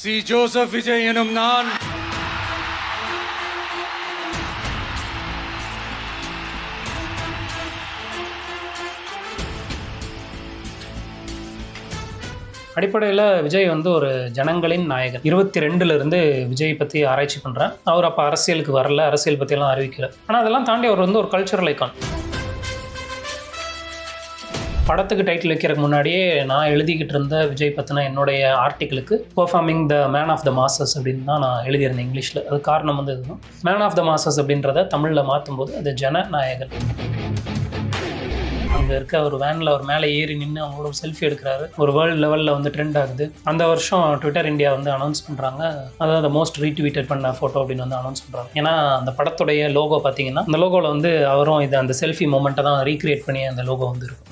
C Joseph Vijay எனும் நான் அடிப்படையில் விஜய் வந்து ஒரு ஜனங்களின் நாயகன். 22 விஜய் பற்றி ஆராய்ச்சி பண்ணுறேன். அவர் அப்போ அரசியலுக்கு வரல, அரசியல் பற்றியெல்லாம் அறிவிக்கல. ஆனால் அதெல்லாம் தாண்டி அவர் வந்து ஒரு கல்ச்சுரல் ஐக்கான். படத்துக்கு டைட்டில் வைக்கிறதுக்கு முன்னாடியே நான் எழுதிக்கிட்டு இருந்த விஜய் பற்றின என்னுடைய ஆர்டிக்கிளுக்கு performing the man of the masses அப்படின்னு தான் நான் எழுதியிருந்தேன் இங்கிலீஷில். அது காரணம் வந்து இதுதான். மேன் ஆஃப் த மாசஸ் அப்படின்றத தமிழில் மாற்றும்போது அது ஜனநாயகன். அங்கே இருக்க ஒரு வேனில் ஒரு மேலே ஏறி நின்று அவங்களோட ஒரு செல்ஃபி எடுக்கிறாரு. ஒரு வேர்ல்டு லெவலில் வந்து ட்ரெண்ட் ஆகுது. அந்த வருஷம் ட்விட்டர் இந்தியா வந்து அனௌன்ஸ் பண்ணுறாங்க, அதாவது மோஸ்ட் ரீட்வீட்டட் பண்ண ஃபோட்டோ அப்படின்னு வந்து அனௌன்ஸ் பண்ணுறாங்க. ஏன்னா அந்த படத்துடைய லோகோ பார்த்தீங்கன்னா அந்த லோகோவில் வந்து அவரும் இது அந்த செல்ஃபி மூமெண்ட்டை தான் ரீக்ரியேட் பண்ணி அந்த லோகோ வந்து இருக்கும்.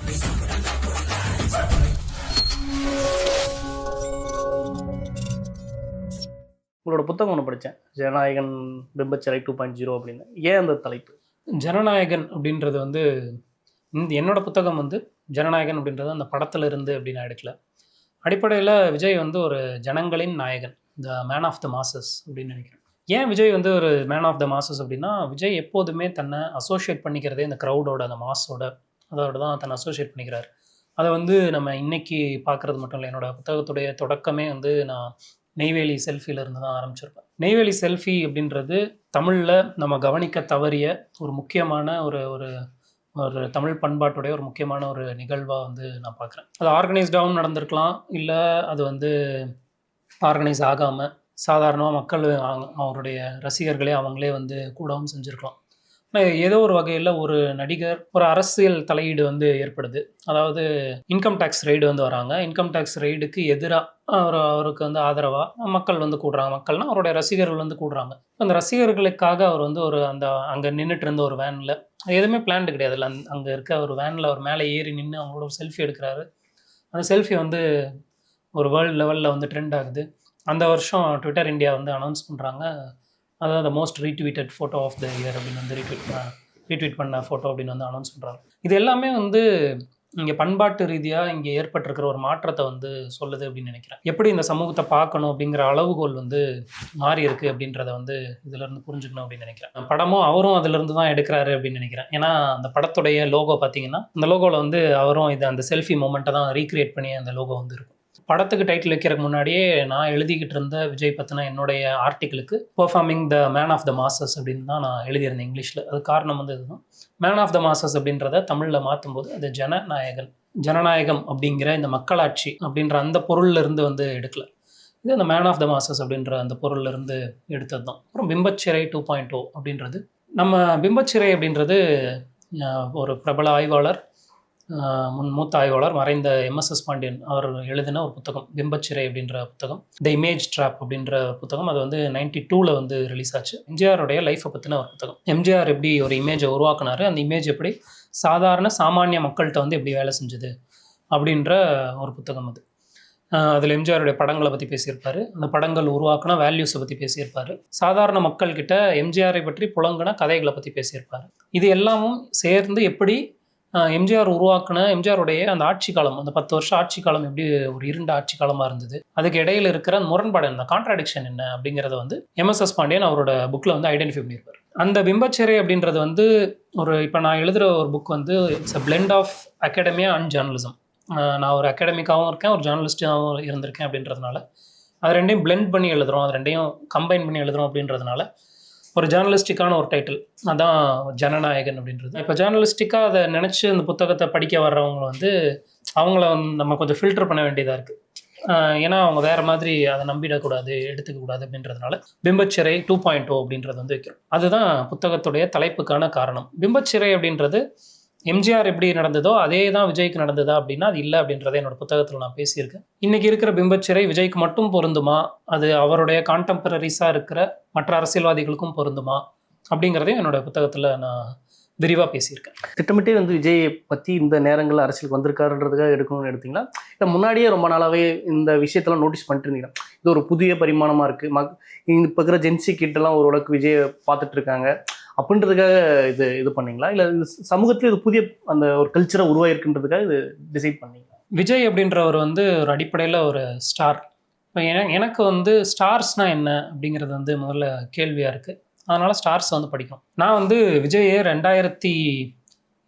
உங்களோட புத்தகம் ஒன்று படித்தேன், ஜனநாயகன் பிம்பச்சிறை 2.0 அப்படின்னு. ஏன் அந்த தலைப்பு ஜனநாயகன் அப்படின்றது வந்து என்னோட புத்தகம் வந்து ஜனநாயகன் அப்படின்றது அந்த படத்தில் இருந்து அப்படின்னு நான் எடுக்கல. அடிப்படையில் விஜய் வந்து ஒரு ஜனங்களின் நாயகன், the man of the masses அப்படின்னு நினைக்கிறேன். ஏன் விஜய் வந்து ஒரு மேன் ஆஃப் த மாசஸ் அப்படின்னா, விஜய் எப்போதுமே தன்னை அசோசியேட் பண்ணிக்கிறதே இந்த க்ரௌடோட, அந்த மாஸோட, அதோட தான் தன்னை அசோசியேட் பண்ணிக்கிறார். அதை வந்து நம்ம இன்னைக்கு பார்க்குறது மட்டும் இல்லை. என்னோடய புத்தகத்துடைய தொடக்கமே வந்து நான் நெய்வேலி செல்ஃபியிலேருந்து தான் ஆரம்பிச்சிருப்பேன். நெய்வேலி செல்ஃபி அப்படின்றது தமிழில் நம்ம கவனிக்க தவறிய ஒரு முக்கியமான ஒரு ஒரு தமிழ் பண்பாட்டுடைய ஒரு முக்கியமான ஒரு நிகழ்வாக வந்து நான் பார்க்குறேன். அது ஆர்கனைஸ்டாகவும் நடந்திருக்கலாம், இல்லை அது வந்து ஆர்கனைஸ் ஆகாமல் சாதாரணமாக மக்கள் அவருடைய ரசிகர்களே அவங்களே வந்து கூடவும் செஞ்சுருக்கலாம். ஆனால் ஏதோ ஒரு வகையில் ஒரு நடிகர், ஒரு அரசியல் தலையீடு வந்து ஏற்படுது. அதாவது இன்கம் டேக்ஸ் ரெய்டு வந்து வராங்க. இன்கம் டேக்ஸ் ரெய்டுக்கு எதிராக அவருக்கு வந்து ஆதரவாக மக்கள் வந்து கூடுறாங்க. மக்கள்னால் அவருடைய ரசிகர்கள் வந்து கூடுறாங்க. அந்த ரசிகர்களுக்காக அவர் வந்து ஒரு அந்த அங்கே நின்றுட்டு இருந்த ஒரு வேனில், எதுவுமே பிளான்டு கிடையாது, இல்லை அங்கே இருக்க ஒரு வேனில் அவர் மேலே ஏறி நின்று அவங்களோட ஒரு செல்ஃபி எடுக்கிறாரு. அந்த செல்ஃபி வந்து ஒரு வேர்ல்டு லெவலில் வந்து ட்ரெண்ட் ஆகுது. அந்த வருஷம் ட்விட்டர் இந்தியா வந்து அனௌன்ஸ் பண்ணுறாங்க, அதாவது most retweeted photo of the year அப்படின்னு வந்து ரீட்வீட் பண்ண ஃபோட்டோ அப்படின்னு வந்து அனௌன்ஸ் பண்ணுறாங்க. இது எல்லாமே வந்து இங்கே பண்பாட்டு ரீதியாக இங்கே ஏற்பட்டிருக்கிற ஒரு மாற்றத்தை வந்து சொல்லுது அப்படின்னு நினைக்கிறேன். எப்படி இந்த சமூகத்தை பார்க்கணும் அப்படிங்கிற அளவுகோல் வந்து மாறி இருக்குது அப்படின்றத வந்து இதிலேருந்து புரிஞ்சுக்கணும் அப்படின்னு நினைக்கிறேன். படமும் அவரும் அதிலிருந்து தான் எடுக்கிறாரு அப்படின்னு நினைக்கிறேன். ஏன்னா அந்த படத்துடைய லோகோ பார்த்தீங்கன்னா அந்த லோகோவில் வந்து அவரும் இது அந்த செல்ஃபி மூமெண்ட்டை தான் ரீக்ரியேட் பண்ணி அந்த லோகோ வந்து இருக்கும். படத்துக்கு டைட்டில் வைக்கிறதுக்கு முன்னாடியே நான் எழுதிக்கிட்டு இருந்த விஜய் பற்றின என்னுடைய ஆர்டிக்கிளுக்கு performing the man of the masses அப்படின்னு தான் நான் எழுதியிருந்தேன் இங்கிலீஷில். அது காரணம் வந்து இதுதான். மேன் ஆஃப் த மாசஸ் அப்படின்றத தமிழில் மாற்றும்போது அது ஜனநாயகன். ஜனநாயகம் அப்படிங்கிற இந்த மக்களாட்சி அப்படின்ற அந்த பொருள்லேருந்து வந்து எடுக்கல. இது அந்த மேன் ஆஃப் த மாசஸ் அப்படின்ற அந்த பொருள்லேருந்து எடுத்தது தான். அப்புறம் பிம்பச்சிறை 2.0 அப்படின்றது, நம்ம பிம்பச்சிறை அப்படின்றது ஒரு பிரபல ஆய்வாளர், மூத்த ஆய்வாளர் மறைந்த எம்எஸ்எஸ் பாண்டியன் அவர் எழுதின ஒரு புத்தகம், பிம்பச்சிறை அப்படின்ற புத்தகம். த இமேஜ் ட்ராப் அப்படின்ற புத்தகம். அது வந்து 92 வந்து ரிலீஸ் ஆச்சு. எம்ஜிஆருடைய லைஃப்பை பற்றின ஒரு புத்தகம். எம்ஜிஆர் எப்படி ஒரு இமேஜை உருவாக்குனாரு, அந்த இமேஜ் எப்படி சாமானிய மக்கள்கிட்ட வந்து எப்படி வேலை செஞ்சுது அப்படின்ற ஒரு புத்தகம் அது. அதில் எம்ஜிஆருடைய படங்களை பற்றி பேசியிருப்பார், அந்த படங்கள் உருவாக்குன வேல்யூஸை பற்றி பேசியிருப்பார், சாதாரண மக்கள்கிட்ட எம்ஜிஆரை பற்றி புலங்கின கதைகளை பற்றி பேசியிருப்பார். இது எல்லாமும் சேர்ந்து எப்படி எம்ஜிஆர் உருவாக்குன எம்ஜிஆருடைய அந்த ஆட்சி காலம், அந்த 10 வருஷம் ஆட்சி காலம் எப்படி ஒரு இருண்ட ஆட்சி காலமாக இருந்தது, அதுக்கு இடையில இருக்கிற முரண்பாடு என்ன, கான்ட்ராடிக்ஷன் என்ன அப்படிங்கிறத வந்து எம்எஸ்எஸ் பாண்டியன் அவரோட புக்கில் வந்து ஐடென்டிஃபை பண்ணியிருப்பார். அந்த பிம்பச்சிறை அப்படின்றது வந்து இப்போ நான் எழுதுகிற ஒரு புக் வந்து it's a blend of academia and journalism. நான் ஒரு அகாடமிக்காகவும் இருக்கேன், ஒரு ஜேர்னலிஸ்டாகவும் இருந்திருக்கேன் அப்படின்றதுனால அது ரெண்டையும் பிளெண்ட் பண்ணி எழுதுகிறோம், அது ரெண்டையும் கம்பைன் பண்ணி எழுதுகிறோம் அப்படின்றதுனால ஒரு ஜேர்னலிஸ்டிக்கான ஒரு டைட்டில், அதான் ஜனநாயகன் அப்படின்றது. இப்போ ஜேர்னலிஸ்டிக்காக அதை நினச்சி அந்த புத்தகத்தை படிக்க வர்றவங்க வந்து அவங்கள நம்ம கொஞ்சம் ஃபில்டர் பண்ண வேண்டியதாக இருக்குது. ஏன்னா அவங்க வேறு மாதிரி அதை நம்பிடக்கூடாது, எடுத்துக்கக்கூடாது அப்படின்றதுனால பிம்பச்சிறை 2.0 அப்படின்றது வந்து வைக்கிறோம். அதுதான் புத்தகத்துடைய தலைப்புக்கான காரணம். பிம்பச்சிறை அப்படின்றது எம்ஜிஆர் எப்படி நடந்ததோ அதே தான் விஜய்க்கு நடந்ததா அப்படின்னா அது இல்லை அப்படின்றத என்னோட புத்தகத்தில் நான் பேசியிருக்கேன். இன்றைக்கி இருக்கிற பிம்பச்சிறை விஜய்க்கு மட்டும் பொருந்துமா, அது அவருடைய கான்டெம்பரரிஸாக இருக்கிற மற்ற அரசியல்வாதிகளுக்கும் பொருந்துமா அப்படிங்கிறதையும் என்னோட புத்தகத்தில் நான் விரிவாக பேசியிருக்கேன். திட்டமிட்டே வந்து விஜயை பற்றி இந்த நேரங்களில் அரசியலுக்கு வந்திருக்காருன்றதுக்காக எடுக்கணும்னு எடுத்திங்களா, இல்லை முன்னாடியே ரொம்ப நாளாகவே இந்த விஷயத்தெல்லாம் நோட்டீஸ் பண்ணிட்டு இருந்தீங்களா? இது ஒரு புதிய பரிமாணமாக இருக்குது, இப்போ இருக்கிற ஜென்சி கிட்டெல்லாம் ஓரளவுக்கு விஜயை பார்த்துட்டு இருக்காங்க அப்படின்றதுக்காக இது பண்ணீங்களா, இல்லை சமூகத்தில் இது புதிய அந்த ஒரு கல்ச்சரை உருவாயிருக்குன்றதுக்காக இது டிசைட் பண்ணீங்களா? விஜய் அப்படின்றவர் வந்து ஒரு அடிப்படையில் ஒரு ஸ்டார், இப்போ எனக்கு வந்து ஸ்டார்ஸ்னால் என்ன அப்படிங்கிறது வந்து முதல்ல கேள்வியாக இருக்குது. அதனால் ஸ்டார்ஸை வந்து படிக்கணும். நான் வந்து விஜயை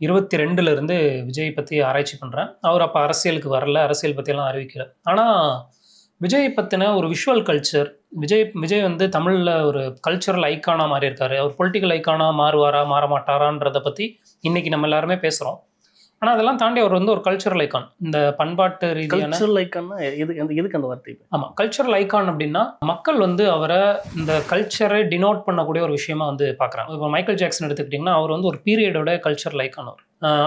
2022 விஜய் பற்றி ஆராய்ச்சி பண்ணுறேன். அவர் அப்போ அரசியலுக்கு வரல, அரசியல் பற்றியெல்லாம் அறிவிக்கல. ஆனால் விஜய் பற்றின ஒரு விஷுவல் கல்ச்சர், விஜய் வந்து தமிழில் ஒரு கல்ச்சுரல் ஐக்கானாக மாறி இருக்காரு. அவர் பொலிட்டிக்கல் ஐக்கானாக மாறுவாரா மாற மாட்டாரான்றதை பற்றி இன்றைக்கி நம்ம எல்லாருமே பேசுகிறோம். ஆனால் அதெல்லாம் தாண்டி அவர் வந்து ஒரு கல்ச்சுரல் ஐக்கான். இந்த பண்பாட்டு ரீதியான கல்ச்சுரல் ஐக்கான்னா எதுக்கு அந்த வார்த்தை? ஆமாம், கல்ச்சுரல் ஐக்கான் அப்படின்னா மக்கள் வந்து அவரை இந்த கல்ச்சரை டினோட் பண்ணக்கூடிய ஒரு விஷயமா வந்து பார்க்குறாங்க. இப்போ மைக்கேல் ஜாக்சன் எடுத்துக்கிட்டிங்கன்னா அவர் வந்து ஒரு பீரியடோட கல்ச்சுரல் ஐக்கான்.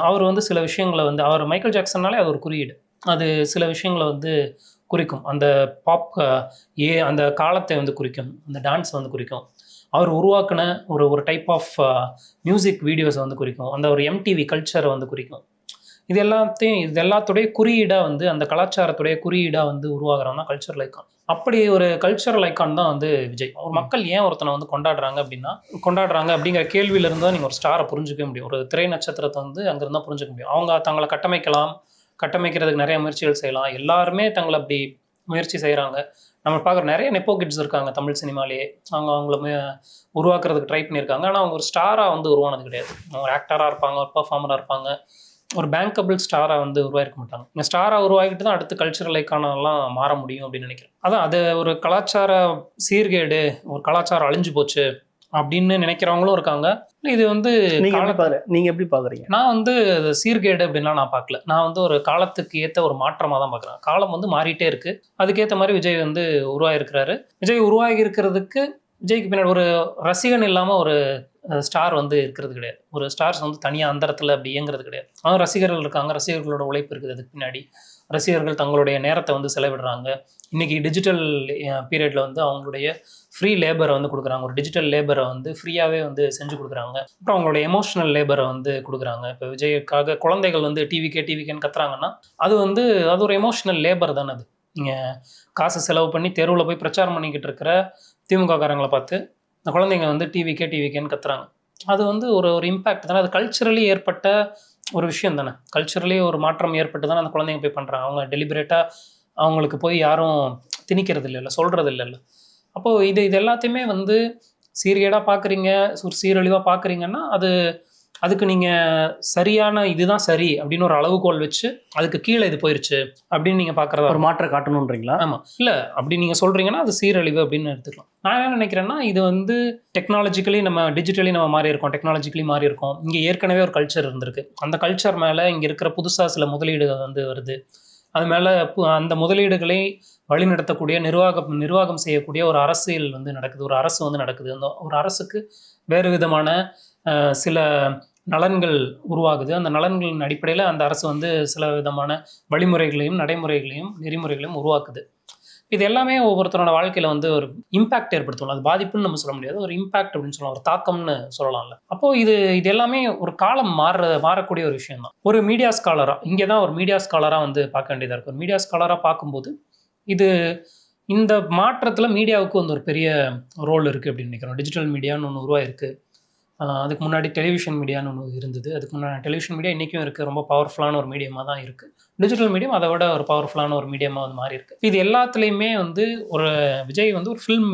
அவர் வந்து சில விஷயங்களை வந்து அவர் மைக்கேல் ஜாக்சன்னாலே அது ஒரு குறியீடு. அது சில விஷயங்களை வந்து குறிக்கும். அந்த பாப் அந்த காலத்தை வந்து குறிக்கும், அந்த டான்ஸை வந்து குறிக்கும். அவர் உருவாக்கின ஒரு டைப் ஆஃப் மியூசிக் வீடியோஸை வந்து குறிக்கும், அந்த ஒரு எம்டிவி கல்ச்சரை வந்து குறிக்கும். இது எல்லாத்துடைய குறியீடாக வந்து அந்த கலாச்சாரத்துடைய குறியீடாக வந்து உருவாகிறவங்க தான் கல்ச்சரல் ஐக்கான். அப்படி ஒரு கல்ச்சரல் ஐக்கான் தான் வந்து விஜய். ஒரு மக்கள் ஏன் ஒருத்தனை வந்து கொண்டாடுறாங்க அப்படிங்கிற கேள்வியிலிருந்து தான் நீங்கள் ஒரு ஸ்டாரை புரிஞ்சிக்க முடியும். ஒரு திரை நட்சத்திரத்தை வந்து அங்கேருந்து தான் புரிஞ்சிக்க முடியும். அவங்க தங்களை கட்டமைக்கிறதுக்கு நிறைய முயற்சிகள் செய்யலாம். எல்லாருமே தங்களை அப்படி முயற்சி செய்கிறாங்க. நம்ம பார்க்குற நிறைய நெப்போ கிட்ஸ் இருக்காங்க தமிழ் சினிமாலேயே. அவங்களுமே உருவாக்குறதுக்கு ட்ரை பண்ணியிருக்காங்க. ஆனால் அவங்க ஒரு ஸ்டாராக வந்து உருவானது கிடையாது. அவங்க ஒரு ஆக்டராக இருப்பாங்க, ஒரு பர்ஃபார்மராக இருப்பாங்க, ஒரு பேங்கபிள் ஸ்டாராக வந்து உருவாயிருக்க மாட்டாங்க. இந்த ஸ்டாராக உருவாக்கிட்டு தான் அடுத்து கல்ச்சுரல் ஐக்கானெல்லாம் மாற முடியும் அப்படின்னு நினைக்கிறேன். அதான் அது ஒரு கலாச்சார சீர்கேடு, ஒரு கலாச்சாரம் அழிஞ்சு போச்சு அப்படின்னு நினைக்கிறவங்களும் இருக்காங்க. இது வந்து நீங்கள் எப்படி பார்க்குறீங்க? நான் வந்து சீர்கேடு அப்படின்லாம் நான் பார்க்கல. நான் வந்து ஒரு காலத்துக்கு ஏற்ற ஒரு மாற்றமாக தான் பார்க்குறேன். காலம் வந்து மாறிட்டே இருக்குது. அதுக்கேற்ற மாதிரி விஜய் வந்து உருவாகிருக்கிறாரு. விஜய் உருவாகி இருக்கிறதுக்கு விஜய்க்கு பின்னாடி ஒரு ரசிகன் இல்லாமல் ஒரு ஸ்டார் வந்து இருக்கிறது கிடையாது. ஒரு ஸ்டார்ஸ் வந்து தனியாக அந்தரத்தில் அப்படி இயங்குறது கிடையாது. அவங்க ரசிகர்கள் இருக்காங்க, ரசிகர்களோட உழைப்பு இருக்குது அதுக்கு பின்னாடி. ரசிகர்கள் தங்களுடைய நேரத்தை வந்து செலவிடுறாங்க. இன்றைக்கி டிஜிட்டல் பீரியடில் வந்து அவங்களுடைய ஃப்ரீ லேபரை வந்து கொடுக்குறாங்க. ஒரு டிஜிட்டல் லேபரை வந்து ஃப்ரீயாகவே வந்து செஞ்சு கொடுக்குறாங்க. அப்புறம் அவங்களுடைய எமோஷனல் லேபரை வந்து கொடுக்குறாங்க. இப்போ விஜய்க்காக குழந்தைகள் வந்து டிவிக்கேன்னு கத்துறாங்கன்னா அது ஒரு எமோஷனல் லேபர் தானே. அது நீங்கள் காசு செலவு பண்ணி தெருவில் போய் பிரச்சாரம் பண்ணிக்கிட்டு இருக்கிற திமுககாரங்களை பார்த்து இந்த குழந்தைங்க வந்து டிவிக்கேன்னு கத்துறாங்க. அது வந்து ஒரு இம்பேக்ட் தானே. அது கல்ச்சுரலி ஏற்பட்ட ஒரு விஷயம் தானே. கல்ச்சுரலி ஒரு மாற்றம் ஏற்பட்டு தானே அந்த குழந்தைங்க போய் பண்ணுறாங்க. அவங்க டெலிபரேட்டாக அவங்களுக்கு போய் யாரும் திணிக்கிறது இல்லைல்ல, சொல்கிறது இல்லைல்ல. அப்போது இது எல்லாத்தையுமே வந்து சீர்கேடாக பார்க்குறீங்க, சீரழிவாக பார்க்குறீங்கன்னா அதுக்கு நீங்கள் சரியான இதுதான் சரி அப்படின்னு ஒரு அளவுகோல் வச்சு அதுக்கு கீழே இது போயிடுச்சு அப்படின்னு நீங்கள் பார்க்குறதா ஒரு மாற்றம் காட்டணுன்றீங்களா? ஆமாம். இல்லை அப்படி நீங்கள் சொல்கிறீங்கன்னா அது சீரழிவு அப்படின்னு எடுத்துக்கலாம். நான் என்ன நினைக்கிறேன்னா, இது வந்து டெக்னாலஜிக்கலி டிஜிட்டலி நம்ம மாறி இருக்கோம். இங்கே ஏற்கனவே ஒரு கல்ச்சர் இருந்திருக்கு. அந்த கல்ச்சர் மேலே இங்கே இருக்கிற புதுசாக சில முதலீடுகள் வந்து வருது. அது மேலே அந்த முதலீடுகளை வழிநடத்தக்கூடிய நிர்வாகம் செய்யக்கூடிய ஒரு அரசியல் வந்து நடக்குது, ஒரு அரசு வந்து நடக்குது. அந்த ஒரு அரசுக்கு வேறு விதமான சில நலன்கள் உருவாகுது. அந்த நலன்களின் அடிப்படையில் அந்த அரசு வந்து சில விதமான வழிமுறைகளையும் நெறிமுறைகளையும் உருவாக்குது. இது எல்லாமே ஒவ்வொருத்தரோட வாழ்க்கையில் வந்து ஒரு இம்பேக்ட் ஏற்படுத்தணும். அது பாதிப்புன்னு நம்ம சொல்ல முடியாது, ஒரு இம்பேக்ட் அப்படின்னு சொல்லலாம், ஒரு தாக்கம்னு சொல்லலாம்ல. அப்போது இது எல்லாமே ஒரு காலம் மாறக்கூடிய ஒரு விஷயம் தான். ஒரு மீடியா ஸ்காலராக இங்கே தான் ஒரு மீடியா ஸ்காலராக வந்து பார்க்க வேண்டியதாக இருக்குது. ஒரு மீடியா ஸ்காலராக பார்க்கும்போது இந்த மாற்றத்தில் மீடியாவுக்கு வந்து ஒரு பெரிய ரோல் இருக்குது அப்படின்னு நினைக்கிறோம். டிஜிட்டல் மீடியான்னு ஒன்று உருவாயிருக்கு. அதுக்கு முன்னாடி டெலிவிஷன் மீடியான்னு ஒன்று இருந்தது. அதுக்கு முன்னாடி டெலிவிஷன் மீடியா இன்றைக்கும் இருக்குது, ரொம்ப பவர்ஃபுல்லான ஒரு மீடியமாக தான் இருக்குது. டிஜிட்டல் மீடியம் அதை விட ஒரு பவர்ஃபுல்லான ஒரு மீடியமாக வந்து மாறி இருக்குது. இது எல்லாத்துலேயுமே வந்து ஒரு விஜய் வந்து ஒரு ஃபில்ம்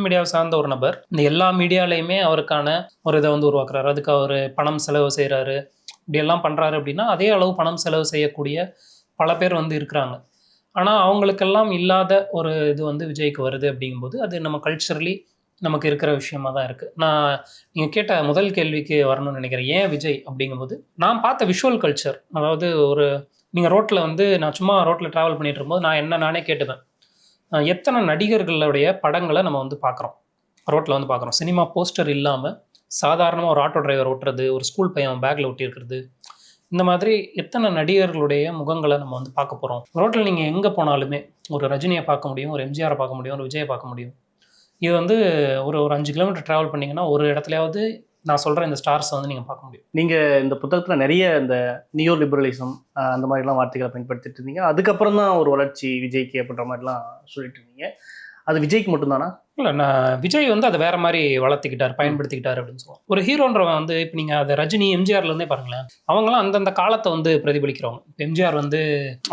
மீடியாவை சார்ந்த ஒரு நபர். இந்த எல்லா மீடியாலையுமே அவருக்கான ஒரு இதை வந்து உருவாக்குறாரு. அதுக்கு அவர் பணம் செலவு செய்கிறாரு, இப்படியெல்லாம் பண்ணுறாரு. அப்படின்னா அதே அளவு பணம் செலவு செய்யக்கூடிய பல பேர் வந்து இருக்கிறாங்க. ஆனால் அவங்களுக்கெல்லாம் இல்லாத ஒரு இது வந்து விஜய்க்கு வருது அப்படிங்கும்போது அது நம்ம கல்ச்சரலி நமக்கு இருக்கிற விஷயமா தான் இருக்குது. நீங்கள் கேட்ட முதல் கேள்விக்கு வரணும்னு நினைக்கிறேன், ஏன் விஜய் அப்படிங்கும்போது நான் பார்த்த விஷுவல் கல்ச்சர். அதாவது நீங்கள் நான் சும்மா ரோட்டில் ட்ராவல் பண்ணிட்டு இருக்கும்போது நானே கேட்டுப்பேன், எத்தனை நடிகர்களுடைய படங்களை நம்ம வந்து பார்க்குறோம், ரோட்டில் வந்து பார்க்குறோம். சினிமா போஸ்டர் இல்லாமல் சாதாரணமாக ஒரு ஆட்டோ டிரைவர் ஓட்டுறது, ஒரு ஸ்கூல் பையன் பேக்கில் ஒட்டியிருக்கிறது, இந்த மாதிரி எத்தனை நடிகர்களுடைய முகங்களை நம்ம வந்து பார்க்க போகிறோம். ரோட்டில் நீங்கள் எங்கே போனாலுமே ஒரு ரஜினியை பார்க்க முடியும், ஒரு எம்ஜிஆரை பார்க்க முடியும், ஒரு விஜயை பார்க்க முடியும். இது வந்து ஒரு 5 கிலோமீட்டர் ட்ராவல் பண்ணிங்கன்னா ஒரு இடத்துலையாவது நான் சொல்கிற இந்த ஸ்டார்ஸை வந்து நீங்கள் பார்க்க முடியும். நீங்கள் இந்த புத்தகத்தில் நிறைய இந்த நியோ லிபரலிசம் அந்த மாதிரிலாம் வார்த்தைகளை பயன்படுத்திட்டு இருந்தீங்க. அதுக்கப்புறம் தான் ஒரு வளர்ச்சி விஜய்க்கு அப்படின்ற மாதிரிலாம் சொல்லிட்டு இருந்தீங்க. அது விஜய்க்கு மட்டும்தானா? இல்லை, நான் விஜய் வந்து அதை வேற மாதிரி வளர்த்திக்கிட்டார், பயன்படுத்திக்கிட்டார் அப்படின்னு சொல்லுவோம். ஒரு ஹீரோன்றவன் வந்து இப்போ நீங்கள் அதை ரஜினி எம்ஜிஆர்லேருந்தே பாருங்களேன், அவங்களாம் அந்தந்த காலத்தை வந்து பிரதிபலிக்கிறவங்க. இப்போ எம்ஜிஆர் வந்து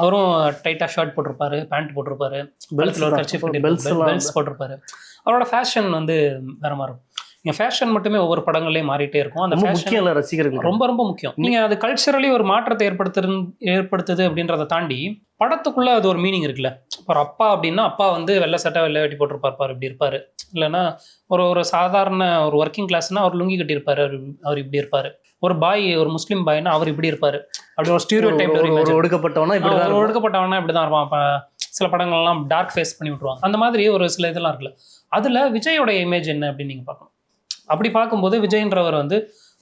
அவரும் டைட்டாக ஷர்ட் போட்டிருப்பாரு, பேண்ட் போட்டிருப்பாரு, பெல்ட்ஸ் போட்டிருப்பாரு. அவரோட ஃபேஷன் வந்து வேற மாதிரி இருக்கும். நீங்கள் ஃபேஷன் மட்டுமே ஒவ்வொரு படங்கள்லேயும் மாறிட்டே இருக்கும். அந்த முக்கியம் இல்லை, ரசிகர்கள் ரொம்ப ரொம்ப முக்கியம். நீங்கள் அது கல்ச்சரலி ஒரு மாற்றத்தை ஏற்படுத்துது அப்படின்றத தாண்டி படத்துக்குள்ளே அது ஒரு மீனிங் இருக்குல்ல. ஒரு அப்பா அப்படின்னா அப்பா வந்து வெள்ளை சட்டை வெள்ளை வெட்டி போட்டிருப்பார், இப்படி இருப்பார். இல்லைன்னா ஒரு சாதாரண ஒரு ஒர்க்கிங் கிளாஸ்னா அவர் லுங்கி கட்டியிருப்பாரு, அவர் இப்படி இருப்பார். ஒரு பாய், ஒரு முஸ்லீம் பாய்னா அவர் இப்படி இருப்பார். அப்படி ஒரு ஸ்டீரியோ டைப் ஒடுக்கப்பட்டவனா இப்படி தான் இருப்பான். அப்போ சில படங்கள்லாம் டார்க் ஃபேஸ் பண்ணி விட்ருவாங்க. அந்த மாதிரி ஒரு சில இதெல்லாம் இருக்குல்ல. அதில் விஜயோட இமேஜ் என்ன அப்படின்னு நீங்கள் பார்க்கணும். அப்படி பார்க்கும்போது விஜய்ன்றவர் வந்து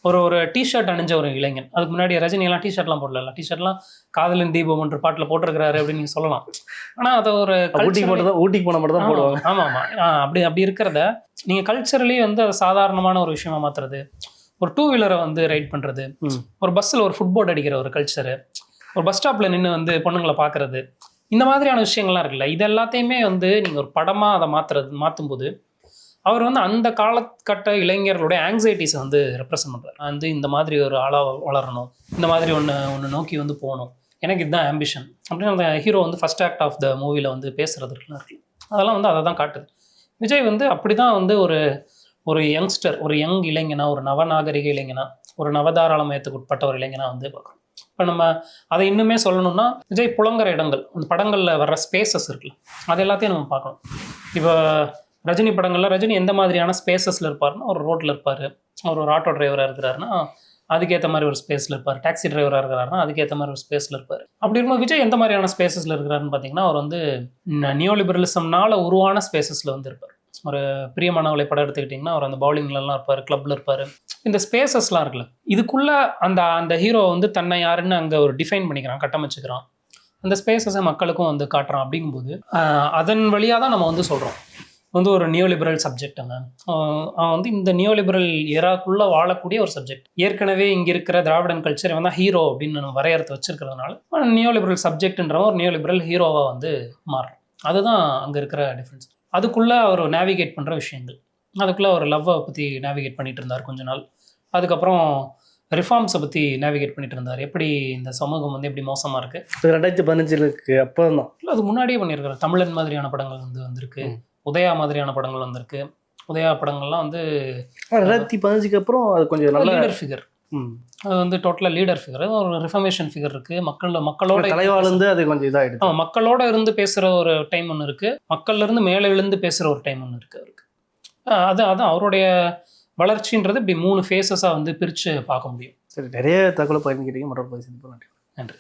ஒரு டிஷர்ட் அணிஞ்ச ஒரு இளைஞன். அதுக்கு முன்னாடி ரஜினியெல்லாம் டிஷர்ட்லாம் போடல. டிஷர்ட்லாம் காதலின் தீபம் ஒன்று பாட்டில் போட்டிருக்கிறாரு அப்படின்னு நீங்கள் சொல்லலாம். ஆனால் அதை ஒரு ஊட்டிக்கு போன மட்டும் தான் போடுவாங்க. ஆமாம். அப்படி இருக்கிறத நீங்கள் கல்ச்சரலி வந்து அதை சாதாரணமான ஒரு விஷயமா மாற்றுறது, ஒரு டூ வீலரை வந்து ரைட் பண்ணுறது, ஒரு பஸ்ஸில் ஒரு ஃபுட்போர்ட் அடிக்கிற ஒரு கல்ச்சரு, ஒரு பஸ் ஸ்டாப்பில் நின்று வந்து பொண்ணுங்களை பார்க்குறது, இந்த மாதிரியான விஷயங்கள்லாம் இருக்குல்ல. இது எல்லாத்தையுமே வந்து நீங்கள் ஒரு படமாக அதை மாற்றும்போது அவர் வந்து அந்த காலகட்ட இளைஞர்களுடைய ஆங்ஸைட்டிஸை வந்து ரெப்ரசன்ட் பண்ணுறார். வந்து இந்த மாதிரி ஒரு ஆளாக வளரணும், இந்த மாதிரி ஒன்று நோக்கி வந்து போகணும், எனக்கு இதுதான் ஆம்பிஷன் அப்படின்னு அந்த ஹீரோ வந்து ஃபர்ஸ்ட் ஆக்ட் ஆஃப் த மூவியில் வந்து பேசுகிறது இருக்கு. அதெல்லாம் வந்து அதை தான் காட்டுது. விஜய் வந்து அப்படி தான் வந்து ஒரு யங்ஸ்டர், ஒரு யங் இளைஞனா, ஒரு நவநாகரிக இளைஞனா, ஒரு நவதாராளமயத்துக்கு உட்பட்ட ஒரு இளைஞனா வந்து பார்க்குறோம். இப்போ நம்ம அதை இன்னுமே சொல்லணும்னா விஜய் புலங்குற இடங்கள், அந்த படங்களில் வர்ற ஸ்பேசஸ் இருக்குல்ல, அது எல்லாத்தையும் நம்ம பார்க்கணும். இப்போ ரஜினி படங்களில் ரஜினி எந்த மாதிரியான ஸ்பேசஸில் இருப்பார்னா, ஒரு ரோட்டில் இருப்பார், அவர் ஒரு ஆட்டோ டிரைவராக இருக்கிறாருன்னா அதுக்கேற்ற மாதிரி ஒரு ஸ்பேஸில் இருப்பார், டாக்ஸி டிரைவராக இருக்கிறாருன்னா அதுக்கேற்ற மாதிரி ஒரு ஸ்பேஸில் இருப்பார். அப்படி இருக்கும்போது விஜய் எந்த மாதிரியான ஸ்பேசஸில் இருக்கிறாருன்னு பார்த்தீங்கன்னா, அவர் வந்து நியோ லிபரலிசம்னால உருவான ஸ்பேசஸில் வந்து இருப்பார். ஒரு பிரியமானவளை படம் எடுத்துக்கிட்டிங்கன்னா அவர் அந்த பவுலிங்லலாம் இருப்பார், கிளப்பில் இருப்பார். இந்த ஸ்பேசஸ்லாம் இருக்குல்ல, இதுக்குள்ளே அந்த ஹீரோ வந்து தன்னை யாருன்னு அங்கே ஒரு டிஃபைன் பண்ணிக்கிறான், கட்டமைச்சுக்கிறான். அந்த ஸ்பேசஸை மக்களுக்கும் வந்து காட்டுறான். அப்படிங்கும்போது அதன் வழியாக தான் நம்ம வந்து சொல்கிறோம் வந்து ஒரு நியோ லிபரல் சப்ஜெக்ட்டுங்க. அவன் வந்து இந்த நியோ லிபரல் ஏராக்குள்ளே வாழக்கூடிய ஒரு சப்ஜெக்ட். ஏற்கனவே இங்கே இருக்கிற திராவிடன் கல்ச்சர் இவன் தான் ஹீரோ அப்படின்னு நம்ம வரையறுத்து வச்சிருக்கிறதுனால நியோ லிபரல் சப்ஜெக்ட்ன்றவன் ஒரு நியோ லிபரல் ஹீரோவாக வந்து மாறுறான். அதுதான் அங்கே இருக்கிற டிஃப்ரென்ஸ். அதுக்குள்ளே அவர் நேவிகேட் பண்ணுற விஷயங்கள், அதுக்குள்ளே அவர் லவ்வை பற்றி நேவிகேட் பண்ணிகிட்டு இருந்தார் கொஞ்ச நாள். அதுக்கப்புறம் ரிஃபார்ம்ஸை பற்றி நேவிகேட் பண்ணிட்டு இருந்தார். எப்படி இந்த சமூகம் வந்து எப்படி மோசமாக இருக்குது. 2015 அப்போ தான் இல்லை, அது முன்னாடியே பண்ணியிருக்காரு. தமிழன் மாதிரியான படங்கள் வந்து வந்திருக்கு, உதயா மாதிரியான படங்கள் வந்திருக்கு. உதயா படங்கள்லாம் வந்து 2015 அப்புறம் அது கொஞ்சம் நல்ல லீடர் ஃபிகர். அது வந்து டோட்டலாக லீடர் ஃபிகர், ஒரு ரிஃபர்மேஷன் ஃபிகர் இருக்குது. மக்களோட தலைவாழ்ந்து அது கொஞ்சம் இதாகிடுது. மக்களோட இருந்து பேசுகிற ஒரு டைம் ஒன்று இருக்குது, மக்கள்லேருந்து மேலே விழுந்து பேசுகிற ஒரு டைம் ஒன்று இருக்குது அவருக்கு. அதான் அவருடைய வளர்ச்சின்றது இப்படி 3 ஃபேஸஸாக வந்து பிரித்து பார்க்க முடியும். சரி, நிறைய தகவலை பகிர்ந்துக்கிட்டீங்க. மற்றொரு பதிவு. நன்றி.